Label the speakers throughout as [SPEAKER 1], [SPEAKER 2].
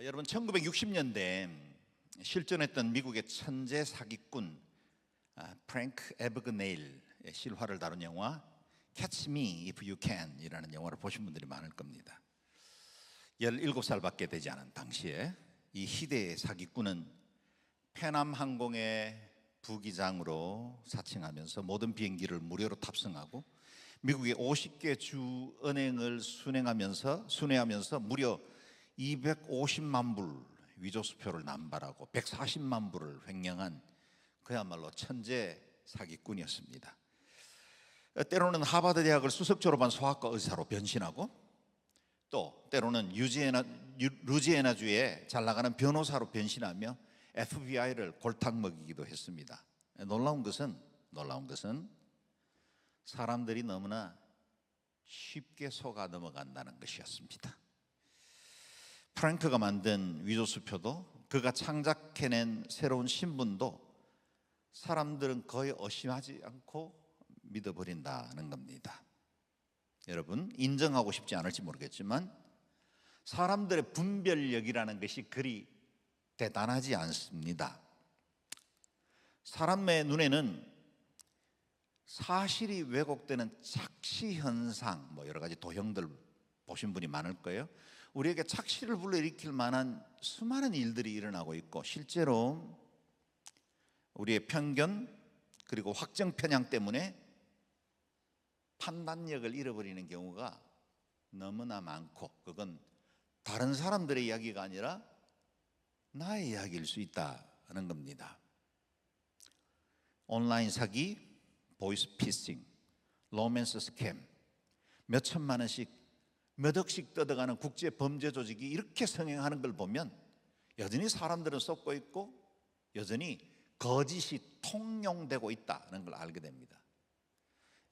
[SPEAKER 1] 여러분 1960년대 실존했던 미국의 천재 사기꾼 프랭크 에버그네일의 실화를 다룬 영화 Catch Me If You Can 이라는 영화를 보신 분들이 많을 겁니다. 17살밖에 되지 않은 당시에 이 희대의 사기꾼은 페남항공의 부기장으로 사칭하면서 모든 비행기를 무료로 탑승하고 미국의 50개 주 은행을 순회하면서 무려 250만 불 위조수표를 남발하고 140만 불을 횡령한 그야말로 천재 사기꾼이었습니다. 때로는 하버드 대학을 수석 졸업한 소아과 의사로 변신하고 또 때로는 루지애나주에 잘 나가는 변호사로 변신하며 FBI를 골탕 먹이기도 했습니다. 놀라운 것은 사람들이 너무나 쉽게 속아 넘어간다는 것이었습니다. 프랭크가 만든 위조수표도 그가 창작해낸 새로운 신분도 사람들은 거의 의심하지 않고 믿어버린다는 겁니다. 여러분, 인정하고 싶지 않을지 모르겠지만 사람들의 분별력이라는 것이 그리 대단하지 않습니다. 사람의 눈에는 사실이 왜곡되는 착시현상, 여러 가지 도형들 보신 분이 많을 거예요. 우리에게 착시를 불러일으킬 만한 수많은 일들이 일어나고 있고 실제로 우리의 편견 그리고 확정 편향 때문에 판단력을 잃어버리는 경우가 너무나 많고 그건 다른 사람들의 이야기가 아니라 나의 이야기일 수 있다는 겁니다. 온라인 사기, 보이스 피싱, 로맨스 스캠, 몇 천만 원씩 몇 억씩 뜯어가는 국제 범죄 조직이 이렇게 성행하는 걸 보면 여전히 사람들은 속고 있고 여전히 거짓이 통용되고 있다는 걸 알게 됩니다.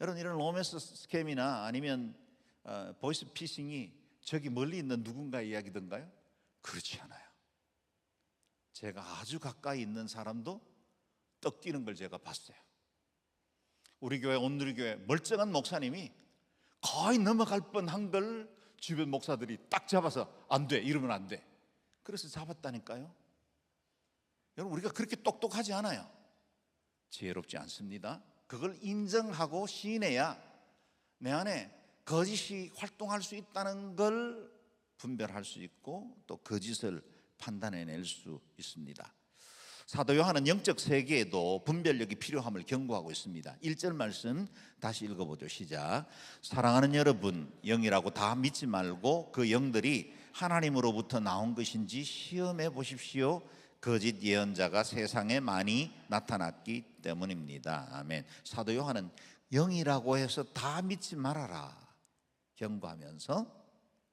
[SPEAKER 1] 여러분, 이런 로맨스 스캠이나 아니면 보이스 피싱이 저기 멀리 있는 누군가의 이야기던가요? 그렇지 않아요. 제가 아주 가까이 있는 사람도 떡 끼는 걸 제가 봤어요. 우리 교회 온누리교회 멀쩡한 목사님이 거의 넘어갈 뻔한 걸 주변 목사들이 딱 잡아서 안 돼, 이러면 안 돼. 그래서 잡았다니까요. 여러분, 우리가 그렇게 똑똑하지 않아요. 지혜롭지 않습니다. 그걸 인정하고 시인해야 내 안에 거짓이 활동할 수 있다는 걸 분별할 수 있고 또 거짓을 판단해낼 수 있습니다. 사도 요한은 영적 세계에도 분별력이 필요함을 경고하고 있습니다. 1절 말씀 다시 읽어보죠. 시작. 사랑하는 여러분, 영이라고 다 믿지 말고 그 영들이 하나님으로부터 나온 것인지 시험해 보십시오. 거짓 예언자가 세상에 많이 나타났기 때문입니다. 아멘. 사도 요한은 영이라고 해서 다 믿지 말아라 경고하면서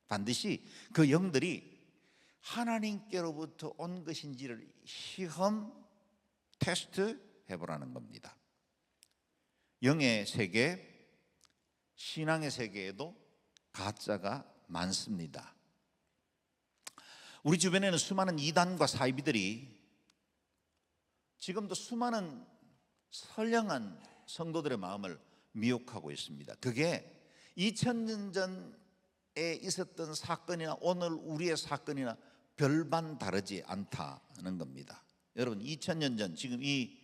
[SPEAKER 1] 반드시 그 영들이 하나님께로부터 온 것인지를 시험 테스트 해보라는 겁니다. 영의 세계, 신앙의 세계에도 가짜가 많습니다. 우리 주변에는 수많은 이단과 사이비들이 지금도 수많은 선량한 성도들의 마음을 미혹하고 있습니다. 그게 2000년 전에 있었던 사건이나 오늘 우리의 사건이나 별반 다르지 않다는 겁니다. 여러분, 2000년 전 지금 이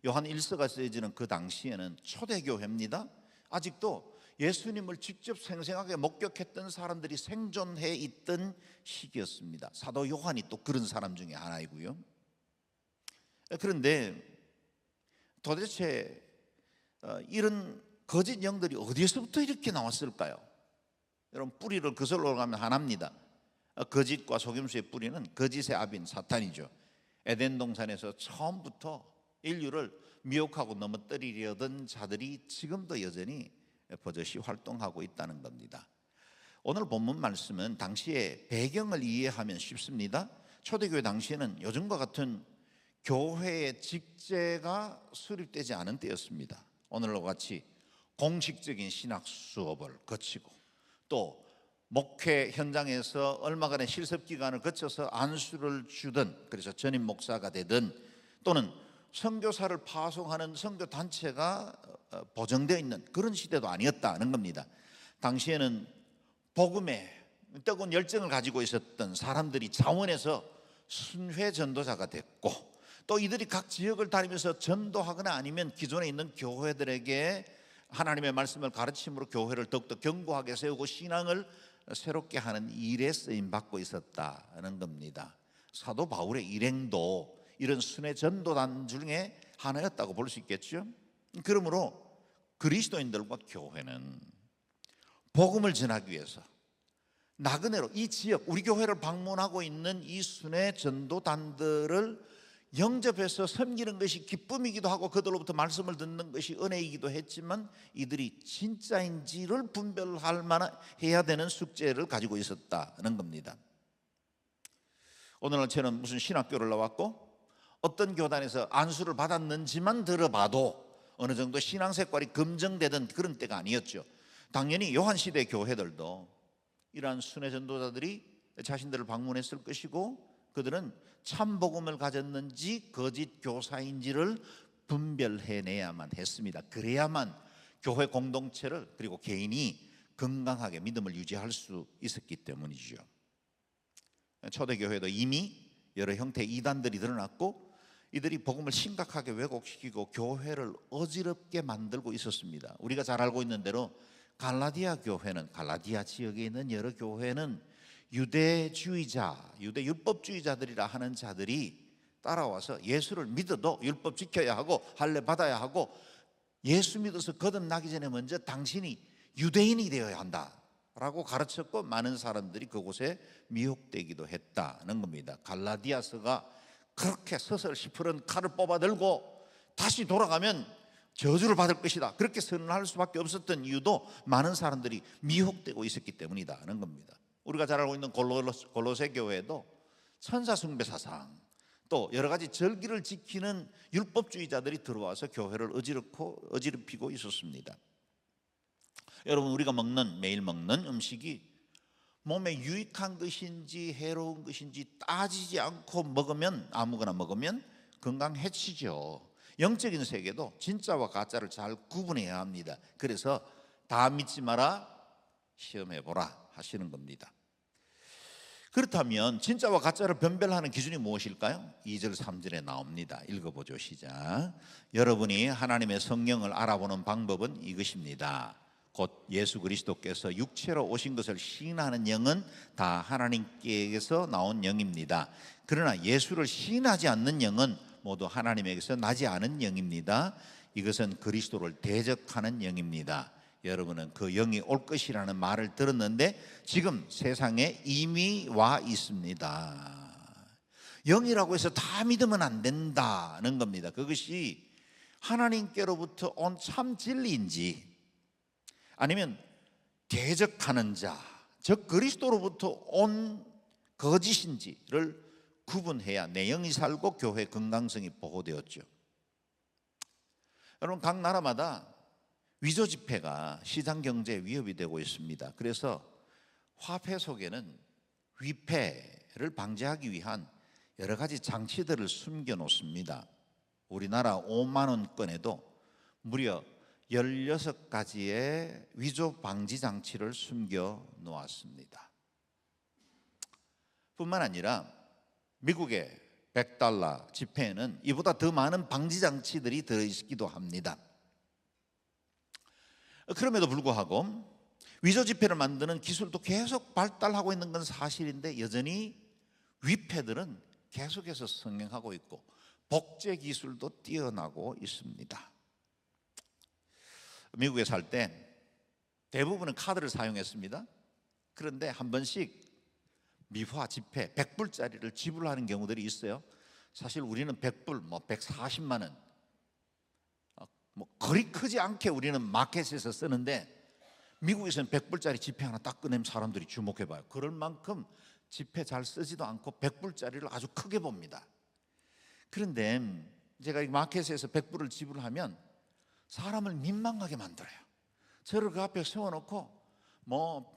[SPEAKER 1] 요한 1서가 쓰여지는 그 당시에는 초대교회입니다. 아직도 예수님을 직접 생생하게 목격했던 사람들이 생존해 있던 시기였습니다. 사도 요한이 또 그런 사람 중에 하나이고요. 그런데 도대체 이런 거짓 영들이 어디서부터 이렇게 나왔을까요? 여러분, 뿌리를 거슬러 올라가면 하나입니다. 거짓과 속임수의 뿌리는 거짓의 아비인 사탄이죠. 에덴 동산에서 처음부터 인류를 미혹하고 넘어뜨리려던 자들이 지금도 여전히 버젓이 활동하고 있다는 겁니다. 오늘 본문 말씀은 당시의 배경을 이해하면 쉽습니다. 초대교회 당시에는 요즘과 같은 교회의 직제가 수립되지 않은 때였습니다. 오늘과 같이 공식적인 신학 수업을 거치고 또 목회 현장에서 얼마간의 실습 기간을 거쳐서 안수를 주든, 그래서 전임 목사가 되든, 또는 선교사를 파송하는 선교 단체가 보정되어 있는 그런 시대도 아니었다는 겁니다. 당시에는 복음의 뜨거운 열정을 가지고 있었던 사람들이 자원해서 순회 전도자가 됐고, 또 이들이 각 지역을 다니면서 전도하거나 아니면 기존에 있는 교회들에게 하나님의 말씀을 가르침으로 교회를 더욱더 견고하게 세우고 신앙을 새롭게 하는 일에 쓰임받고 있었다는 겁니다. 사도 바울의 일행도 이런 순회 전도단 중에 하나였다고 볼 수 있겠죠. 그러므로 그리스도인들과 교회는 복음을 전하기 위해서 나그네로 이 지역, 우리 교회를 방문하고 있는 이 순회 전도단들을 영접해서 섬기는 것이 기쁨이기도 하고 그들로부터 말씀을 듣는 것이 은혜이기도 했지만, 이들이 진짜인지를 분별할 만한 해야 되는 숙제를 가지고 있었다는 겁니다. 오늘날 저는 무슨 신학교를 나왔고 어떤 교단에서 안수를 받았는지만 들어봐도 어느 정도 신앙 색깔이 검증되던 그런 때가 아니었죠. 당연히 요한시대 교회들도 이러한 순회 전도자들이 자신들을 방문했을 것이고, 그들은 참 복음을 가졌는지 거짓 교사인지를 분별해내야만 했습니다. 그래야만 교회 공동체를 그리고 개인이 건강하게 믿음을 유지할 수 있었기 때문이죠. 초대교회도 이미 여러 형태의 이단들이 드러났고 이들이 복음을 심각하게 왜곡시키고 교회를 어지럽게 만들고 있었습니다. 우리가 잘 알고 있는 대로 갈라디아 교회는, 갈라디아 지역에 있는 여러 교회는 유대주의자, 유대 율법주의자들이라 하는 자들이 따라와서 예수를 믿어도 율법 지켜야 하고 할례 받아야 하고, 예수 믿어서 거듭나기 전에 먼저 당신이 유대인이 되어야 한다라고 가르쳤고, 많은 사람들이 그곳에 미혹되기도 했다는 겁니다. 갈라디아서가 그렇게 서설 시풀은 칼을 뽑아들고 다시 돌아가면 저주를 받을 것이다, 그렇게 선언할 수밖에 없었던 이유도 많은 사람들이 미혹되고 있었기 때문이다는 겁니다. 우리가 잘 알고 있는 골로새 교회도 천사 숭배 사상, 또 여러 가지 절기를 지키는 율법주의자들이 들어와서 교회를 어지럽히고 있었습니다. 여러분, 우리가 매일 먹는 음식이 몸에 유익한 것인지 해로운 것인지 따지지 않고 먹으면, 아무거나 먹으면 건강 해치죠. 영적인 세계도 진짜와 가짜를 잘 구분해야 합니다. 그래서 다 믿지 마라, 시험해보라 하시는 겁니다. 그렇다면 진짜와 가짜를 변별하는 기준이 무엇일까요? 2절 3절에 나옵니다. 읽어보죠. 시작. 여러분이 하나님의 성령을 알아보는 방법은 이것입니다. 곧 예수 그리스도께서 육체로 오신 것을 시인하는 영은 다 하나님께서 나온 영입니다. 그러나 예수를 시인하지 않는 영은 모두 하나님에게서 나지 않은 영입니다. 이것은 그리스도를 대적하는 영입니다. 여러분은 그 영이 올 것이라는 말을 들었는데 지금 세상에 이미 와 있습니다. 영이라고 해서 다 믿으면 안 된다는 겁니다. 그것이 하나님께로부터 온 참 진리인지 아니면 대적하는 자, 즉 그리스도로부터 온 거짓인지를 구분해야 내 영이 살고 교회 건강성이 보호되었죠. 여러분, 각 나라마다 위조 지폐가 시장 경제에 위협이 되고 있습니다. 그래서 화폐 속에는 위패를 방지하기 위한 여러 가지 장치들을 숨겨 놓습니다. 우리나라 5만 원권에도 무려 16가지의 위조 방지 장치를 숨겨 놓았습니다. 뿐만 아니라 미국의 $100 지폐에는 이보다 더 많은 방지 장치들이 들어있기도 합니다. 그럼에도 불구하고 위조 지폐를 만드는 기술도 계속 발달하고 있는 건 사실인데 여전히 위패들은 계속해서 성행하고 있고 복제 기술도 뛰어나고 있습니다. 미국에 살 때 대부분은 카드를 사용했습니다. 그런데 한 번씩 미화 지폐 100불짜리를 지불하는 경우들이 있어요. 사실 우리는 100불, 140만 원, 그리 크지 않게 우리는 마켓에서 쓰는데 미국에서는 100불짜리 지폐 하나 딱 꺼내면 사람들이 주목해봐요. 그럴 만큼 지폐 잘 쓰지도 않고 100불짜리를 아주 크게 봅니다. 그런데 제가 이 마켓에서 100불을 지불하면 사람을 민망하게 만들어요. 저를 그 앞에 세워놓고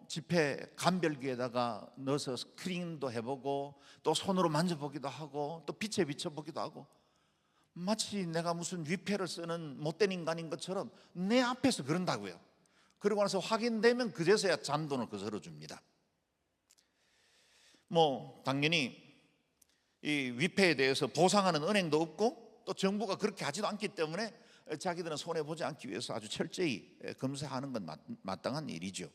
[SPEAKER 1] 지폐 간별기에다가 넣어서 스크린도 해보고 또 손으로 만져보기도 하고 또 빛에 비춰보기도 하고, 마치 내가 무슨 위패를 쓰는 못된 인간인 것처럼 내 앞에서 그런다고요. 그러고 나서 확인되면 그제서야 잔돈을 거스러 줍니다. 뭐 당연히 이 위패에 대해서 보상하는 은행도 없고 또 정부가 그렇게 하지도 않기 때문에 자기들은 손해보지 않기 위해서 아주 철저히 검사하는 건 마땅한 일이죠.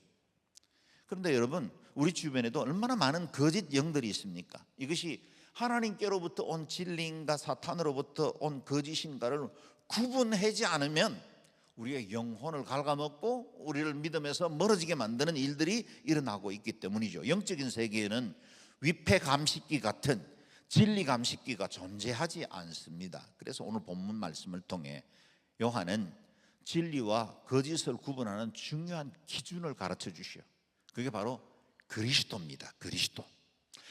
[SPEAKER 1] 그런데 여러분, 우리 주변에도 얼마나 많은 거짓 영들이 있습니까? 이것이 하나님께로부터 온 진리인가 사탄으로부터 온 거짓인가를 구분하지 않으면 우리의 영혼을 갉아먹고 우리를 믿음에서 멀어지게 만드는 일들이 일어나고 있기 때문이죠. 영적인 세계에는 위패 감식기 같은 진리 감식기가 존재하지 않습니다. 그래서 오늘 본문 말씀을 통해 요한은 진리와 거짓을 구분하는 중요한 기준을 가르쳐 주시오. 그게 바로 그리스도입니다. 그리스도.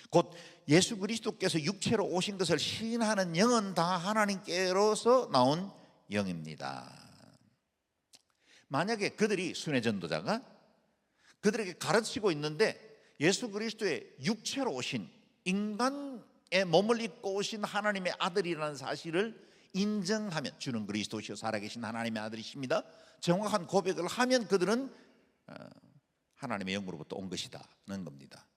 [SPEAKER 1] 곧 예수 그리스도께서 육체로 오신 것을 시인하는 영은 다 하나님께로서 나온 영입니다. 만약에 그들이 순회 전도자가 그들에게 가르치고 있는데 예수 그리스도의 육체로 오신 인간의 몸을 입고 오신 하나님의 아들이라는 사실을 인정하면, 주는 그리스도시요 살아계신 하나님의 아들이십니다, 정확한 고백을 하면 그들은 하나님의 영으로부터 온 것이다는 겁니다.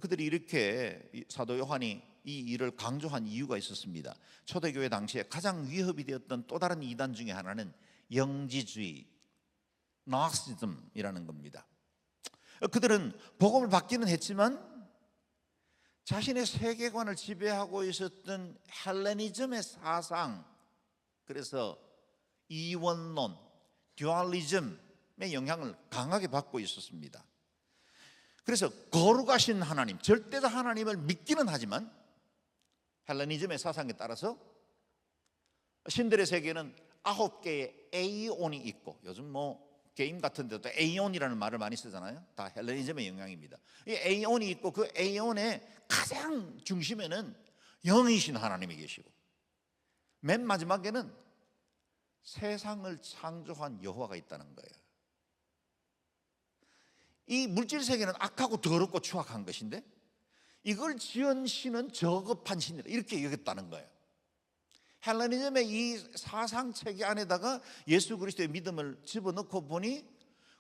[SPEAKER 1] 그들이 이렇게 사도 요한이 이 일을 강조한 이유가 있었습니다. 초대교회 당시에 가장 위협이 되었던 또 다른 이단 중에 하나는 영지주의, 나시즘이라는 겁니다. 그들은 복음을 받기는 했지만 자신의 세계관을 지배하고 있었던 헬레니즘의 사상, 그래서 이원론, 듀얼리즘의 영향을 강하게 받고 있었습니다. 그래서 거룩하신 하나님, 절대자 하나님을 믿기는 하지만 헬레니즘의 사상에 따라서 신들의 세계는 9개의 에이온이 있고, 요즘 뭐 게임 같은 데도 에이온이라는 말을 많이 쓰잖아요. 다 헬레니즘의 영향입니다. 이 에이온이 있고 그 에이온의 가장 중심에는 영이신 하나님이 계시고 맨 마지막에는 세상을 창조한 여호와가 있다는 거예요. 이 물질 세계는 악하고 더럽고 추악한 것인데 이걸 지은 신은 저급한 신이다, 이렇게 여겼다는 거예요. 헬레니즘의 이 사상 체계 안에다가 예수 그리스도의 믿음을 집어넣고 보니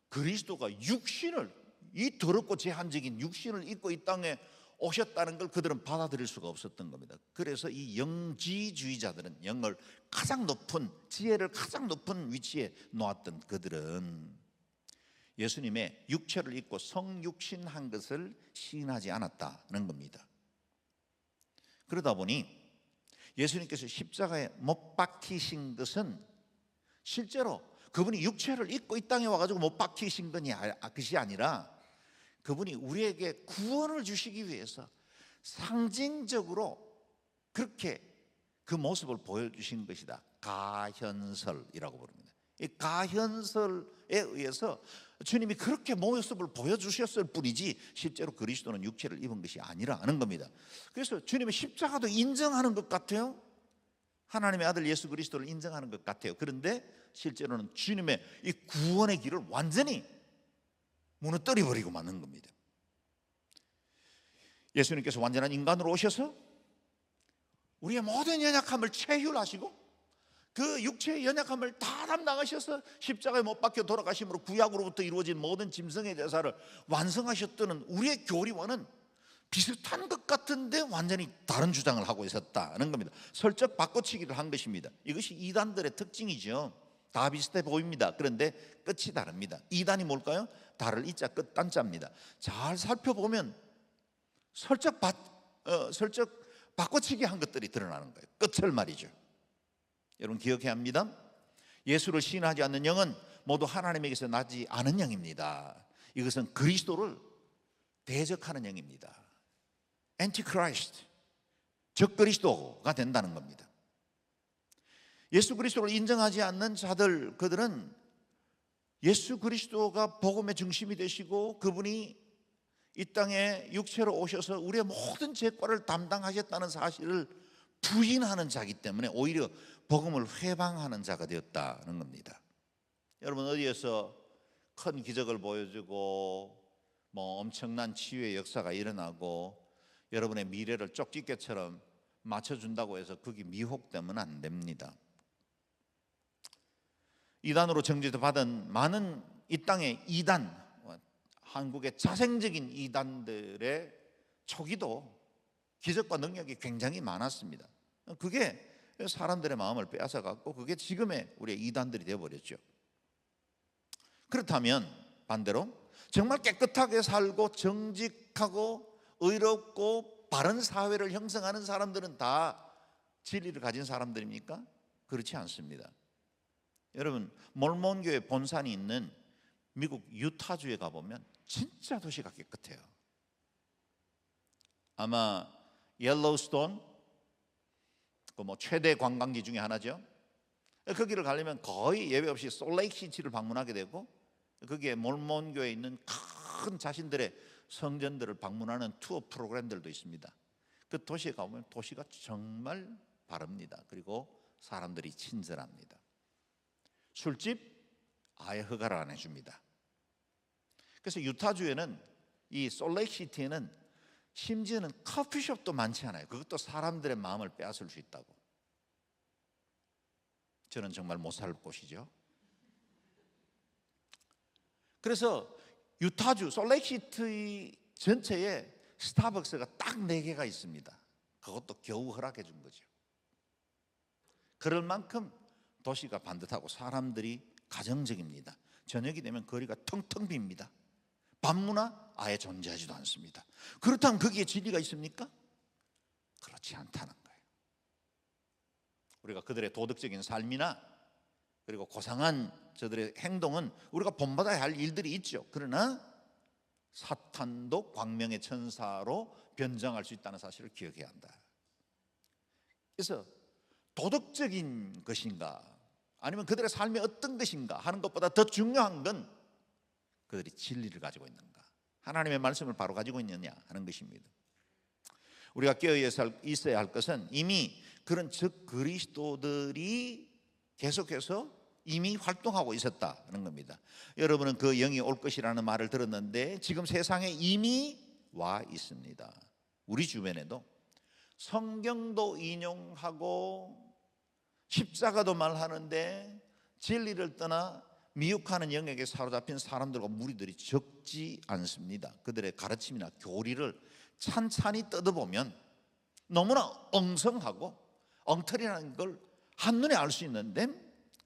[SPEAKER 1] 그리스도가 육신을, 이 더럽고 제한적인 육신을 입고 이 땅에 오셨다는 걸 그들은 받아들일 수가 없었던 겁니다. 그래서 이 영지주의자들은, 영을 가장 높은, 지혜를 가장 높은 위치에 놓았던 그들은 예수님의 육체를 입고 성육신한 것을 시인하지 않았다는 겁니다. 그러다 보니 예수님께서 십자가에 못 박히신 것은 실제로 그분이 육체를 입고 이 땅에 와가지고 못 박히신 것이 아니라 그분이 우리에게 구원을 주시기 위해서 상징적으로 그렇게 그 모습을 보여주신 것이다. 가현설이라고 부릅니다. 이 가현설에 의해서 주님이 그렇게 모습을 보여주셨을 뿐이지 실제로 그리스도는 육체를 입은 것이 아니라는 겁니다. 그래서 주님의 십자가도 인정하는 것 같아요. 하나님의 아들 예수 그리스도를 인정하는 것 같아요. 그런데 실제로는 주님의 이 구원의 길을 완전히 무너뜨려 버리고 마는 겁니다. 예수님께서 완전한 인간으로 오셔서 우리의 모든 연약함을 체휼하시고 그 육체의 연약함을 다 담당하셔서 십자가에 못 박혀 돌아가심으로 구약으로부터 이루어진 모든 짐승의 제사를 완성하셨다는 우리의 교리와는 비슷한 것 같은데 완전히 다른 주장을 하고 있었다는 겁니다. 슬쩍 바꿔치기를 한 것입니다. 이것이 이단들의 특징이죠. 다 비슷해 보입니다. 그런데 끝이 다릅니다. 이단이 뭘까요? 달을 이자 끝 단자입니다. 잘 살펴보면 슬쩍 바꿔치기 한 것들이 드러나는 거예요. 끝을 말이죠. 여러분 기억해야 합니다. 예수를 시인하지 않는 영은 모두 하나님에게서 나지 않은 영입니다. 이것은 그리스도를 대적하는 영입니다. 엔티크라이스트, 적그리스도가 된다는 겁니다. 예수 그리스도를 인정하지 않는 자들, 그들은 예수 그리스도가 복음의 중심이 되시고 그분이 이 땅에 육체로 오셔서 우리의 모든 죄과를 담당하셨다는 사실을 부인하는 자이기 때문에 오히려 복음을 회방하는 자가 되었다는 겁니다. 여러분 어디에서 큰 기적을 보여주고 뭐 엄청난 치유의 역사가 일어나고 여러분의 미래를 쪽집게처럼 맞춰준다고 해서 그게 미혹되면 안 됩니다. 이단으로 정죄받은 많은 이 땅의 이단, 한국의 자생적인 이단들의 초기도 기적과 능력이 굉장히 많았습니다. 그게 사람들의 마음을 빼앗아 갖고 그게 지금의 우리의 이단들이 되어버렸죠. 그렇다면 반대로 정말 깨끗하게 살고 정직하고 의롭고 바른 사회를 형성하는 사람들은 다 진리를 가진 사람들입니까? 그렇지 않습니다. 여러분, 몰몬교회 본산이 있는 미국 유타주에 가보면 진짜 도시가 깨끗해요. 아마 옐로우스톤 그 최대 관광지 중에 하나죠. 거기를 가려면 거의 예외 없이 솔레이크시티를 방문하게 되고, 거기에 몰몬교회에 있는 큰 자신들의 성전들을 방문하는 투어 프로그램들도 있습니다. 그 도시에 가보면 도시가 정말 바릅니다. 그리고 사람들이 친절합니다. 술집 아예 허가를 안 해줍니다. 그래서 유타주에는, 이 솔레이크시티에는 심지어는 커피숍도 많지 않아요. 그것도 사람들의 마음을 빼앗을 수 있다고. 저는 정말 못 살 곳이죠. 그래서 유타주 솔레이크시티 전체에 스타벅스가 딱 4개가 있습니다. 그것도 겨우 허락해 준 거죠. 그럴 만큼 도시가 반듯하고 사람들이 가정적입니다. 저녁이 되면 거리가 텅텅 빕니다. 밤문화 아예 존재하지도 않습니다. 그렇다면 거기에 진리가 있습니까? 그렇지 않다는 거예요. 우리가 그들의 도덕적인 삶이나 그리고 고상한 저들의 행동은 우리가 본받아야 할 일들이 있죠. 그러나 사탄도 광명의 천사로 변장할 수 있다는 사실을 기억해야 한다. 그래서 도덕적인 것인가 아니면 그들의 삶이 어떤 것인가 하는 것보다 더 중요한 건 그들이 진리를 가지고 있는가, 하나님의 말씀을 바로 가지고 있느냐 하는 것입니다. 우리가 깨어 있어야 할 것은 이미 그런 적 그리스도들이 계속해서 이미 활동하고 있었다는 겁니다. 여러분은 그 영이 올 것이라는 말을 들었는데 지금 세상에 이미 와 있습니다. 우리 주변에도 성경도 인용하고 십자가도 말하는데 진리를 떠나 미혹하는 영역에 사로잡힌 사람들과 무리들이 적지 않습니다. 그들의 가르침이나 교리를 찬찬히 뜯어보면 너무나 엉성하고 엉터리라는 걸 한눈에 알 수 있는데,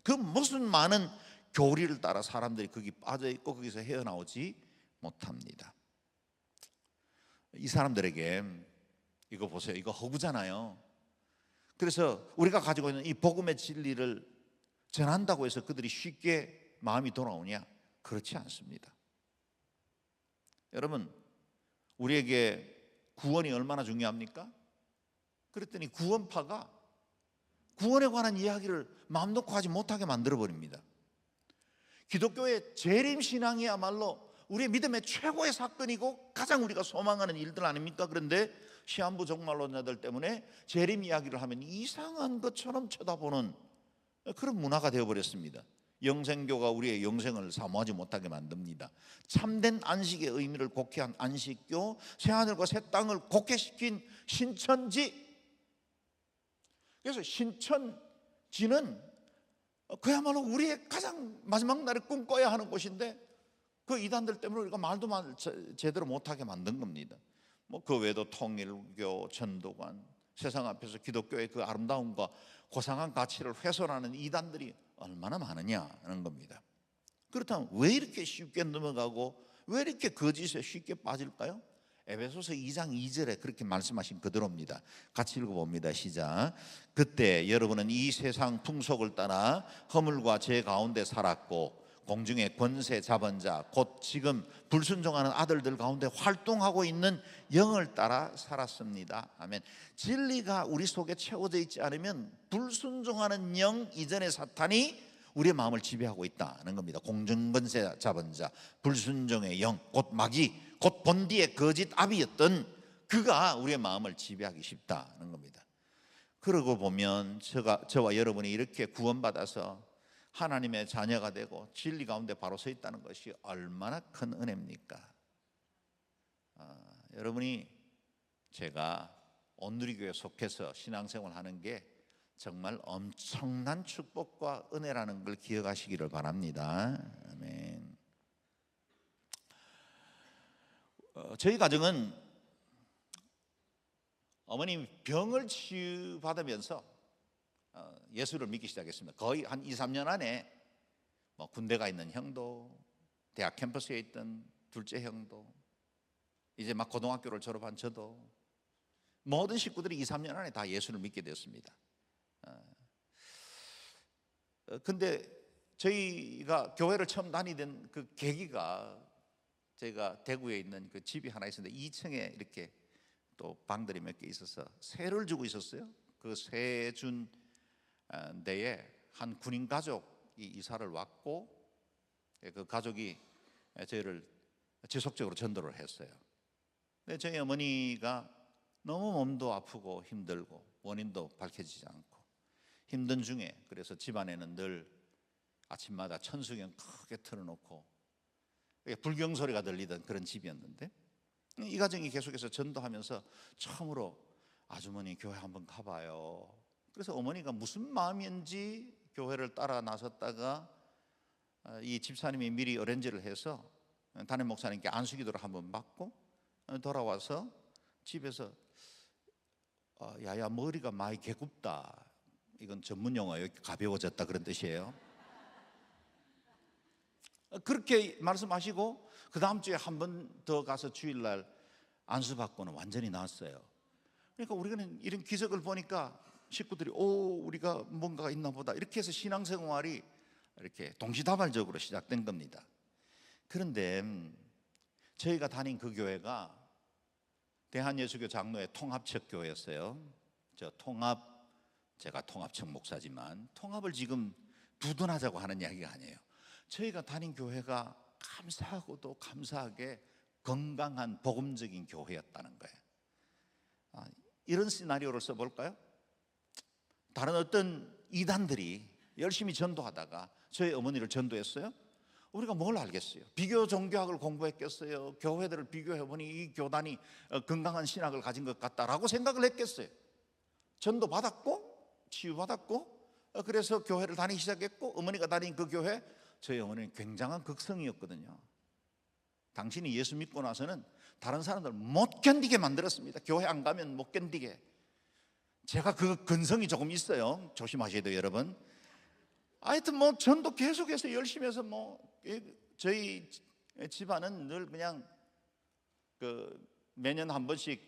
[SPEAKER 1] 그 무슨 많은 교리를 따라 사람들이 거기 빠져있고 거기서 헤어나오지 못합니다. 이 사람들에게 이거 보세요. 이거 허구잖아요. 그래서 우리가 가지고 있는 이 복음의 진리를 전한다고 해서 그들이 쉽게 마음이 돌아오냐? 그렇지 않습니다. 여러분, 우리에게 구원이 얼마나 중요합니까? 그랬더니 구원파가 구원에 관한 이야기를 마음 놓고 하지 못하게 만들어버립니다. 기독교의 재림신앙이야말로 우리의 믿음의 최고의 사건이고 가장 우리가 소망하는 일들 아닙니까? 그런데 시한부 종말론자들 때문에 재림 이야기를 하면 이상한 것처럼 쳐다보는 그런 문화가 되어버렸습니다. 영생교가 우리의 영생을 사모하지 못하게 만듭니다. 참된 안식의 의미를 곡해한 안식교, 새하늘과 새 땅을 곡해시킨 신천지. 그래서 신천지는 그야말로 우리의 가장 마지막 날에 꿈꿔야 하는 곳인데 그 이단들 때문에 우리가 말도 제대로 못하게 만든 겁니다. 그 외에도 통일교, 전도관, 세상 앞에서 기독교의 그 아름다움과 고상한 가치를 훼손하는 이단들이 얼마나 많으냐는 겁니다. 그렇다면 왜 이렇게 쉽게 넘어가고 왜 이렇게 거짓에 쉽게 빠질까요? 에베소서 2장 2절에 그렇게 말씀하신 그대로입니다. 같이 읽어봅니다. 시작. 그때 여러분은 이 세상 풍속을 따라 허물과 죄 가운데 살았고 공중의 권세 잡은 자 곧 지금 불순종하는 아들들 가운데 활동하고 있는 영을 따라 살았습니다. 아멘. 진리가 우리 속에 채워져 있지 않으면 불순종하는 영 이전의 사탄이 우리의 마음을 지배하고 있다는 겁니다. 공중 권세 잡은 자, 불순종의 영, 곧 마귀, 곧 본디의 거짓 아비였던 그가 우리의 마음을 지배하기 쉽다는 겁니다. 그러고 보면 저와 여러분이 이렇게 구원받아서 하나님의 자녀가 되고 진리 가운데 바로 서 있다는 것이 얼마나 큰 은혜입니까? 여러분이 제가 온누리교회에 속해서 신앙생활을 하는 게 정말 엄청난 축복과 은혜라는 걸 기억하시기를 바랍니다. 아멘. 저희 가정은 어머님이 병을 치유받으면서 예수를 믿기 시작했습니다. 거의 한 2, 3년 안에 뭐 군대 가 있는 형도, 대학 캠퍼스에 있던 둘째 형도, 이제 막 고등학교를 졸업한 저도, 모든 식구들이 2, 3년 안에 다 예수를 믿게 되었습니다. 근데 저희가 교회를 처음 다니던 그 계기가, 저희가 대구에 있는 그 집이 하나 있었는데 2층에 이렇게 또 방들이 몇 개 있어서 세를 주고 있었어요. 그 세 준 데에 한 군인 가족이 이사를 왔고, 그 가족이 저희를 지속적으로 전도를 했어요. 근데 저희 어머니가 너무 몸도 아프고 힘들고 원인도 밝혀지지 않고 힘든 중에, 그래서 집안에는 늘 아침마다 천수경 크게 틀어놓고 불경 소리가 들리던 그런 집이었는데, 이 가정이 계속해서 전도하면서 처음으로 아주머니 교회 한번 가봐요. 그래서 어머니가 무슨 마음인지 교회를 따라 나섰다가 이 집사님이 미리 어렌지를 해서 담임 목사님께 안수기도를 한번 받고 돌아와서 집에서 야야 머리가 많이 개굽다, 이건 전문 용어예요. 가벼워졌다 그런 뜻이에요. 그렇게 말씀하시고 그 다음 주에 한 번 더 가서 주일날 안수받고는 완전히 나았어요. 그러니까 우리는 이런 기적을 보니까 식구들이 우리가 뭔가가 있나 보다, 이렇게 해서 신앙생활이 이렇게 동시다발적으로 시작된 겁니다. 그런데 저희가 다닌 그 교회가 대한예수교 장로의 통합척 교회였어요. 제가 통합척 목사지만 통합을 지금 두둔하자고 하는 이야기가 아니에요. 저희가 다닌 교회가 감사하고도 감사하게 건강한 복음적인 교회였다는 거예요. 이런 시나리오를 써볼까요? 다른 어떤 이단들이 열심히 전도하다가 저희 어머니를 전도했어요. 우리가 뭘 알겠어요? 비교 종교학을 공부했겠어요? 교회들을 비교해보니 이 교단이 건강한 신학을 가진 것 같다라고 생각을 했겠어요? 전도 받았고 치유받았고 그래서 교회를 다니기 시작했고, 어머니가 다닌 그 교회, 저희 어머니는 굉장한 극성이었거든요. 당신이 예수 믿고 나서는 다른 사람들 못 견디게 만들었습니다. 교회 안 가면 못 견디게. 제가 그 근성이 조금 있어요. 조심하셔야 돼요, 여러분. 하여튼 뭐 전도 계속해서 열심히 해서 저희 집안은 늘 그냥 매년 한 번씩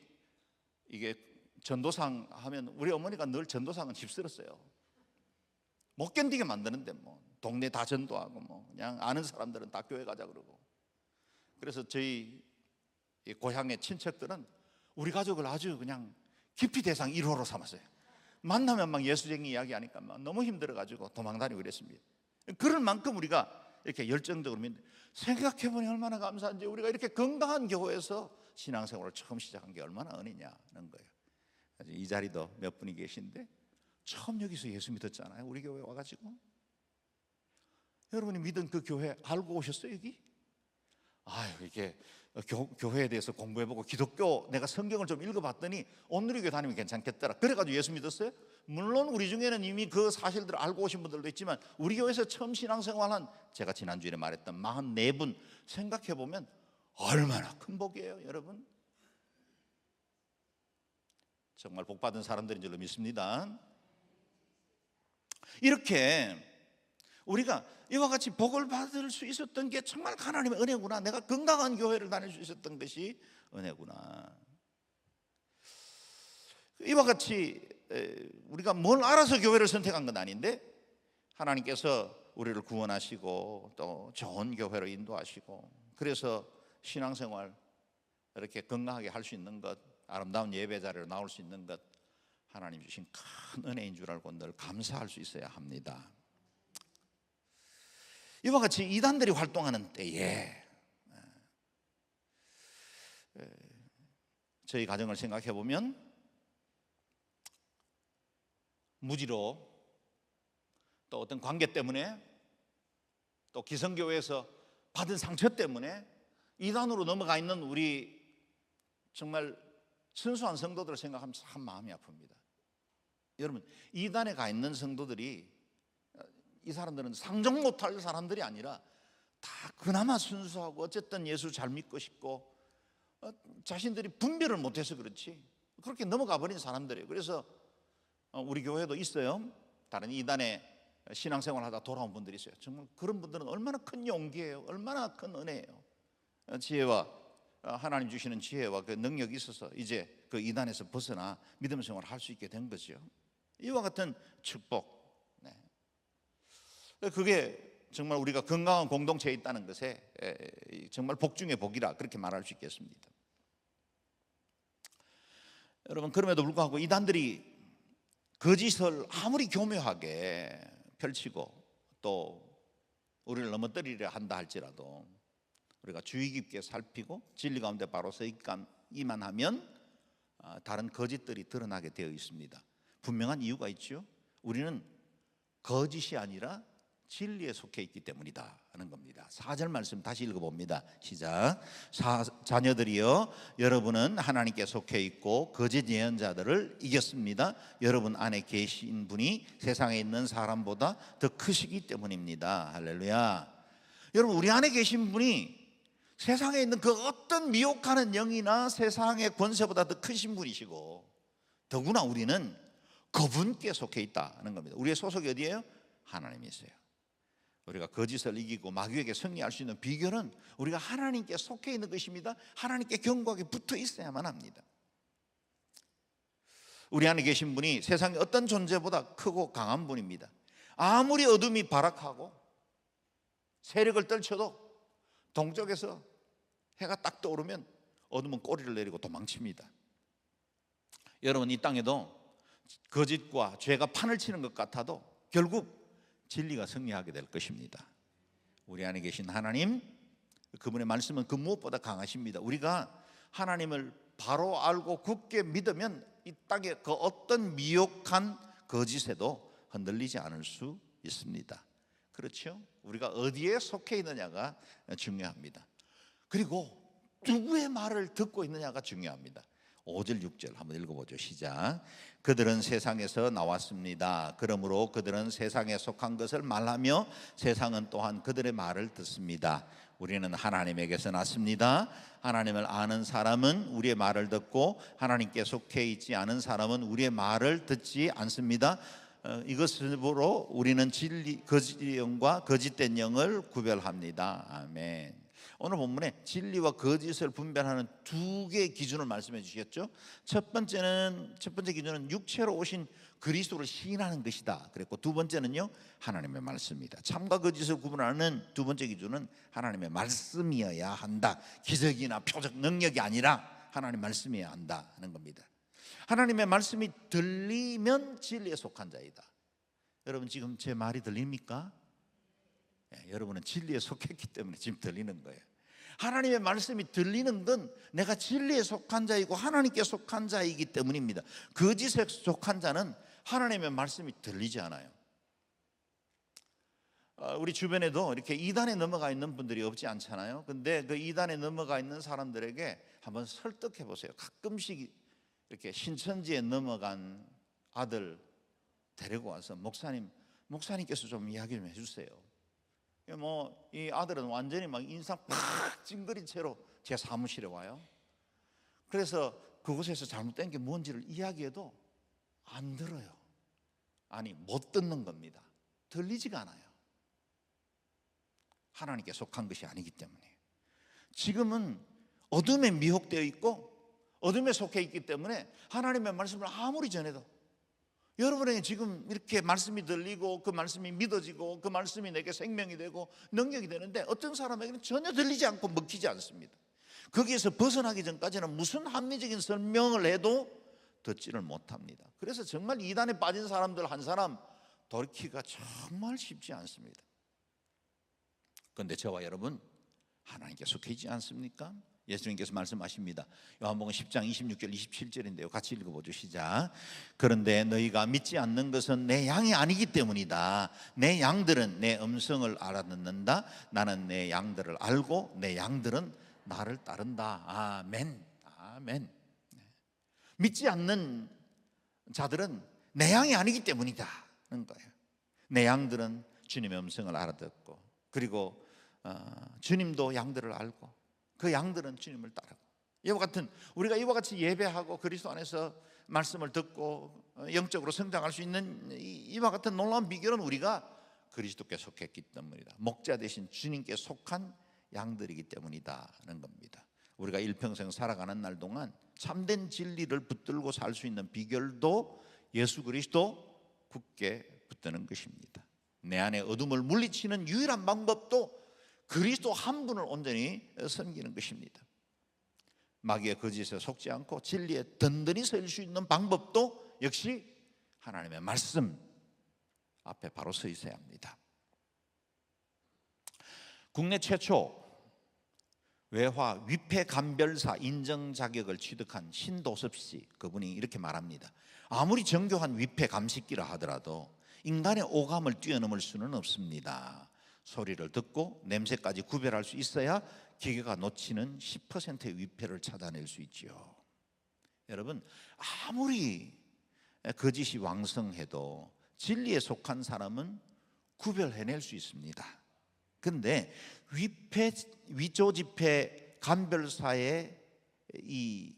[SPEAKER 1] 이게 전도상 하면 우리 어머니가 늘 전도상은 휩쓸었어요. 못 견디게 만드는데 동네 다 전도하고 그냥 아는 사람들은 다 교회 가자 그러고. 그래서 저희 고향의 친척들은 우리 가족을 아주 그냥 깊이 대상 1호로 삼았어요. 만나면 막 예수쟁이 이야기하니까 막 너무 힘들어가지고 도망다니고 그랬습니다. 그럴 만큼 우리가 이렇게 열정적으로 생각해보니 얼마나 감사한지, 우리가 이렇게 건강한 교회에서 신앙생활을 처음 시작한 게 얼마나 은혜냐는 거예요. 이 자리도 몇 분이 계신데 처음 여기서 예수 믿었잖아요. 우리 교회 와가지고. 여러분이 믿은 그 교회 알고 오셨어요, 여기? 이게 교회에 대해서 공부해보고 기독교 내가 성경을 좀 읽어봤더니 온누리교회 다니면 괜찮겠더라, 그래가지고 예수 믿었어요? 물론 우리 중에는 이미 그 사실들을 알고 오신 분들도 있지만, 우리 교회에서 처음 신앙생활한, 제가 지난주에 말했던 44분 생각해보면 얼마나 큰 복이에요, 여러분. 정말 복받은 사람들인 줄로 믿습니다. 이렇게 우리가 이와 같이 복을 받을 수 있었던 게 정말 하나님의 은혜구나. 내가 건강한 교회를 다닐 수 있었던 것이 은혜구나. 이와 같이 우리가 뭘 알아서 교회를 선택한 건 아닌데, 하나님께서 우리를 구원하시고 또 좋은 교회로 인도하시고, 그래서 신앙생활 이렇게 건강하게 할 수 있는 것, 아름다운 예배 자리로 나올 수 있는 것, 하나님 주신 큰 은혜인 줄 알고 늘 감사할 수 있어야 합니다. 이와 같이 이단들이 활동하는 때에 저희 가정을 생각해 보면 무지로, 또 어떤 관계 때문에, 또 기성교회에서 받은 상처 때문에 이단으로 넘어가 있는 우리 정말 순수한 성도들을 생각하면 참 마음이 아픕니다. 여러분, 이단에 가 있는 성도들이, 이 사람들은 상종 못할 사람들이 아니라 다 그나마 순수하고 어쨌든 예수 잘 믿고 싶고 자신들이 분별을 못해서 그렇지, 그렇게 넘어가 버린 사람들이에요. 그래서 우리 교회도 있어요. 다른 이단에 신앙생활하다 돌아온 분들이 있어요. 정말 그런 분들은 얼마나 큰 용기예요. 얼마나 큰 은혜예요. 지혜와 하나님 주시는 지혜와 그 능력이 있어서 이제 그 이단에서 벗어나 믿음 생활을 할 수 있게 된 거죠. 이와 같은 축복, 그게 정말 우리가 건강한 공동체에 있다는 것에 정말 복 중의 복이라 그렇게 말할 수 있겠습니다. 여러분, 그럼에도 불구하고 이단들이 거짓을 아무리 교묘하게 펼치고 또 우리를 넘어뜨리려 한다 할지라도 우리가 주의 깊게 살피고 진리 가운데 바로 서 있기만 하면 다른 거짓들이 드러나게 되어 있습니다. 분명한 이유가 있죠. 우리는 거짓이 아니라 진리에 속해 있기 때문이다 하는 겁니다. 4절 말씀 다시 읽어봅니다. 시작. 자녀들이여, 여러분은 하나님께 속해 있고 거짓 예언자들을 이겼습니다. 여러분 안에 계신 분이 세상에 있는 사람보다 더 크시기 때문입니다. 할렐루야. 여러분, 우리 안에 계신 분이 세상에 있는 그 어떤 미혹하는 영이나 세상의 권세보다 더 크신 분이시고, 더구나 우리는 그분께 속해 있다는 겁니다. 우리의 소속이 어디예요? 하나님이세요. 우리가 거짓을 이기고 마귀에게 승리할 수 있는 비결은 우리가 하나님께 속해 있는 것입니다. 하나님께 견고하게 붙어 있어야만 합니다. 우리 안에 계신 분이 세상의 어떤 존재보다 크고 강한 분입니다. 아무리 어둠이 발악하고 세력을 떨쳐도 동쪽에서 해가 딱 떠오르면 어둠은 꼬리를 내리고 도망칩니다. 여러분, 이 땅에도 거짓과 죄가 판을 치는 것 같아도 결국 진리가 승리하게 될 것입니다. 우리 안에 계신 하나님, 그분의 말씀은 그 무엇보다 강하십니다. 우리가 하나님을 바로 알고 굳게 믿으면 이 땅의 그 어떤 미혹한 거짓에도 흔들리지 않을 수 있습니다. 그렇죠? 우리가 어디에 속해 있느냐가 중요합니다. 그리고 누구의 말을 듣고 있느냐가 중요합니다. 5절 6절 한번 읽어보죠. 시작. 그들은 세상에서 나왔습니다. 그러므로 그들은 세상에 속한 것을 말하며 세상은 또한 그들의 말을 듣습니다. 우리는 하나님에게서 났습니다. 하나님을 아는 사람은 우리의 말을 듣고 하나님께 속해 있지 않은 사람은 우리의 말을 듣지 않습니다. 이것으로 우리는 거짓 영과 거짓된 영을 구별합니다. 아멘. 오늘 본문에 진리와 거짓을 분별하는 두 개의 기준을 말씀해 주셨죠. 첫 번째 기준은 육체로 오신 그리스도를 시인하는 것이다 그랬고, 두 번째는요, 하나님의 말씀입니다. 참과 거짓을 구분하는 두 번째 기준은 하나님의 말씀이어야 한다. 기적이나 표적 능력이 아니라 하나님의 말씀이어야 한다 하는 겁니다. 하나님의 말씀이 들리면 진리에 속한 자이다. 여러분, 지금 제 말이 들립니까? 여러분은 진리에 속했기 때문에 지금 들리는 거예요. 하나님의 말씀이 들리는 건 내가 진리에 속한 자이고 하나님께 속한 자이기 때문입니다. 거짓에 속한 자는 하나님의 말씀이 들리지 않아요. 우리 주변에도 이렇게 이단에 넘어가 있는 분들이 없지 않잖아요. 근데 그 이단에 넘어가 있는 사람들에게 한번 설득해 보세요. 가끔씩 이렇게 신천지에 넘어간 아들 데리고 와서 목사님께서 좀 이야기 좀 해주세요. 이 아들은 완전히 막 인상 팍 찡그린 채로 제 사무실에 와요. 그래서 그곳에서 잘못된 게 뭔지를 이야기해도 안 들어요. 아니, 못 듣는 겁니다. 들리지가 않아요. 하나님께 속한 것이 아니기 때문에. 지금은 어둠에 미혹되어 있고 어둠에 속해 있기 때문에 하나님의 말씀을 아무리 전해도, 여러분에게 지금 이렇게 말씀이 들리고 그 말씀이 믿어지고 그 말씀이 내게 생명이 되고 능력이 되는데, 어떤 사람에게는 전혀 들리지 않고 먹히지 않습니다. 거기에서 벗어나기 전까지는 무슨 합리적인 설명을 해도 듣지를 못합니다. 그래서 정말 이단에 빠진 사람들 한 사람 돌이키기가 정말 쉽지 않습니다. 그런데 저와 여러분 하나님께 속해 있지 않습니까? 예수님께서 말씀하십니다. 요한복음 10장 26절 27절인데요. 같이 읽어보죠. 시작. 그런데 너희가 믿지 않는 것은 내 양이 아니기 때문이다. 내 양들은 내 음성을 알아듣는다. 나는 내 양들을 알고 내 양들은 나를 따른다. 아멘. 아멘. 믿지 않는 자들은 내 양이 아니기 때문이다 는 거예요. 내 양들은 주님의 음성을 알아듣고, 그리고 주님도 양들을 알고 그 양들은 주님을 따르고, 이와 같은, 우리가 이와 같이 예배하고 그리스도 안에서 말씀을 듣고 영적으로 성장할 수 있는 이와 같은 놀라운 비결은 우리가 그리스도께 속했기 때문이다. 목자 대신 주님께 속한 양들이기 때문이다는 겁니다. 우리가 일평생 살아가는 날 동안 참된 진리를 붙들고 살 수 있는 비결도 예수 그리스도 굳게 붙드는 것입니다. 내 안에 어둠을 물리치는 유일한 방법도 그리스도 한 분을 온전히 섬기는 것입니다. 마귀의 거짓에 속지 않고 진리에 든든히 설 수 있는 방법도 역시 하나님의 말씀 앞에 바로 서 있어야 합니다. 국내 최초 외화 위패감별사 인정 자격을 취득한 신도섭 씨, 그분이 이렇게 말합니다. 아무리 정교한 위패감식기라 하더라도 인간의 오감을 뛰어넘을 수는 없습니다. 소리를 듣고 냄새까지 구별할 수 있어야 기계가 놓치는 10%의 위패를 찾아낼 수 있지요. 여러분, 아무리 거짓이 왕성해도 진리에 속한 사람은 구별해낼 수 있습니다. 그런데 위조지폐 감별사의 이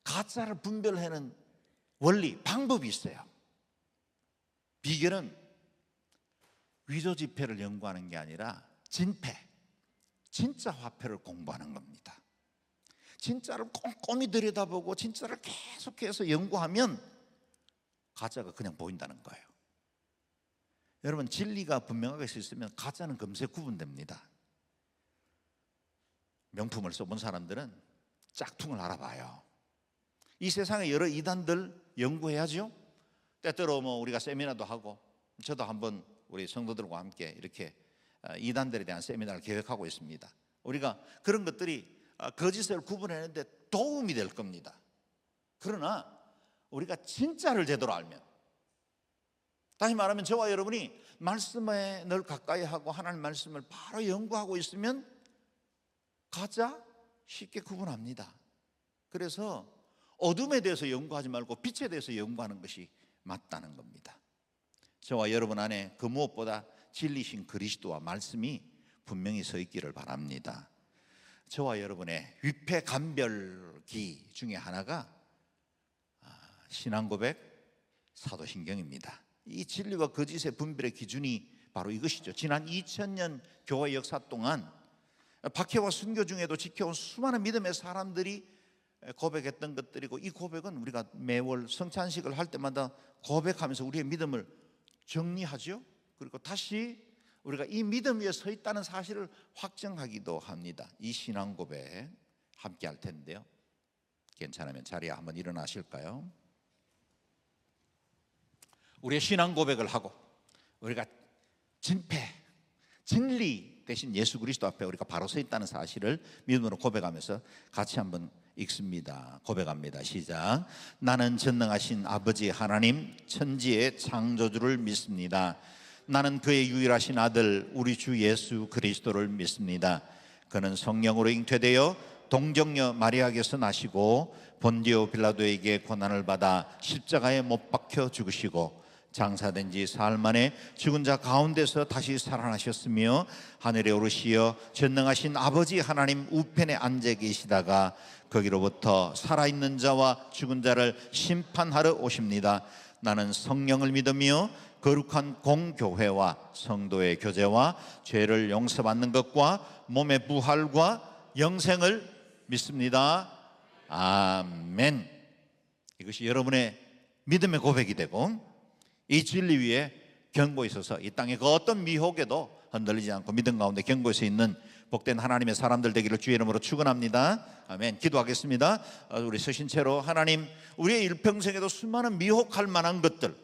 [SPEAKER 1] 가짜를 분별하는 원리, 방법이 있어요. 비결은 위조지폐를 연구하는 게 아니라 진폐, 진짜 화폐를 공부하는 겁니다. 진짜를 꼼꼼히 들여다보고 진짜를 계속해서 연구하면 가짜가 그냥 보인다는 거예요. 여러분, 진리가 분명하게 서 있으면 가짜는 금세 구분됩니다. 명품을 써본 사람들은 짝퉁을 알아봐요. 이 세상에 여러 이단들 연구해야죠. 때때로 우리가 세미나도 하고, 저도 한번 우리 성도들과 함께 이렇게 이단들에 대한 세미나를 계획하고 있습니다. 우리가 그런 것들이 거짓을 구분하는데 도움이 될 겁니다. 그러나 우리가 진짜를 제대로 알면, 다시 말하면 저와 여러분이 말씀에 늘 가까이 하고 하나님 말씀을 바로 연구하고 있으면 가짜 쉽게 구분합니다. 그래서 어둠에 대해서 연구하지 말고 빛에 대해서 연구하는 것이 맞다는 겁니다. 저와 여러분 안에 그 무엇보다 진리신 그리스도와 말씀이 분명히 서 있기를 바랍니다. 저와 여러분의 위패 감별기 중에 하나가 신앙고백, 사도신경입니다. 이 진리와 거짓의 분별의 기준이 바로 이것이죠. 지난 2000년 교회 역사 동안 박해와 순교 중에도 지켜온 수많은 믿음의 사람들이 고백했던 것들이고, 이 고백은 우리가 매월 성찬식을 할 때마다 고백하면서 우리의 믿음을 정리하죠. 그리고 다시 우리가 이 믿음 위에 서 있다는 사실을 확정하기도 합니다. 이 신앙 고백 함께 할 텐데요, 괜찮으면 자리에 한번 일어나실까요? 우리의 신앙 고백을 하고 우리가 진폐, 진리 대신 예수 그리스도 앞에 우리가 바로 서 있다는 사실을 믿음으로 고백하면서 같이 한번 읽습니다. 고백합니다. 시작. 나는 전능하신 아버지 하나님 천지의 창조주를 믿습니다. 나는 그의 유일하신 아들 우리 주 예수 그리스도를 믿습니다. 그는 성령으로 잉태되어 동정녀 마리아에게서 나시고 본디오 빌라도에게 고난을 받아 십자가에 못 박혀 죽으시고 장사된 지 사흘 만에 죽은 자 가운데서 다시 살아나셨으며 하늘에 오르시어 전능하신 아버지 하나님 우편에 앉아 계시다가 거기로부터 살아있는 자와 죽은 자를 심판하러 오십니다. 나는 성령을 믿으며 거룩한 공교회와 성도의 교제와 죄를 용서받는 것과 몸의 부활과 영생을 믿습니다. 아멘. 이것이 여러분의 믿음의 고백이 되고, 이 진리 위에 견고히 서서 이 땅의 그 어떤 미혹에도 흔들리지 않고 믿음 가운데 견고히 서 있는 복된 하나님의 사람들 되기를 주의 이름으로 축원합니다. 아멘. 기도하겠습니다. 우리 서신 채로 하나님, 우리의 일평생에도 수많은 미혹할 만한 것들,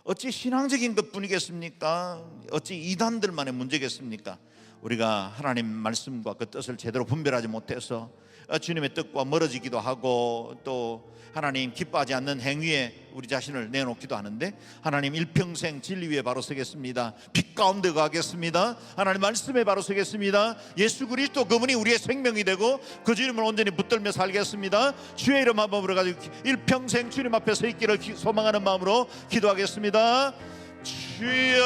[SPEAKER 1] 어찌 신앙적인 것뿐이겠습니까? 어찌 이단들만의 문제겠습니까? 우리가 하나님 말씀과 그 뜻을 제대로 분별하지 못해서 주님의 뜻과 멀어지기도 하고, 또 하나님 기뻐하지 않는 행위에 우리 자신을 내놓기도 하는데, 하나님 일평생 진리 위에 바로 서겠습니다. 빛 가운데 가겠습니다. 하나님 말씀에 바로 서겠습니다. 예수 그리스도 그분이 우리의 생명이 되고 그 주님을 온전히 붙들며 살겠습니다. 주의 이름 한번 부르가지고 일평생 주님 앞에 서 있기를 소망하는 마음으로 기도하겠습니다. 주여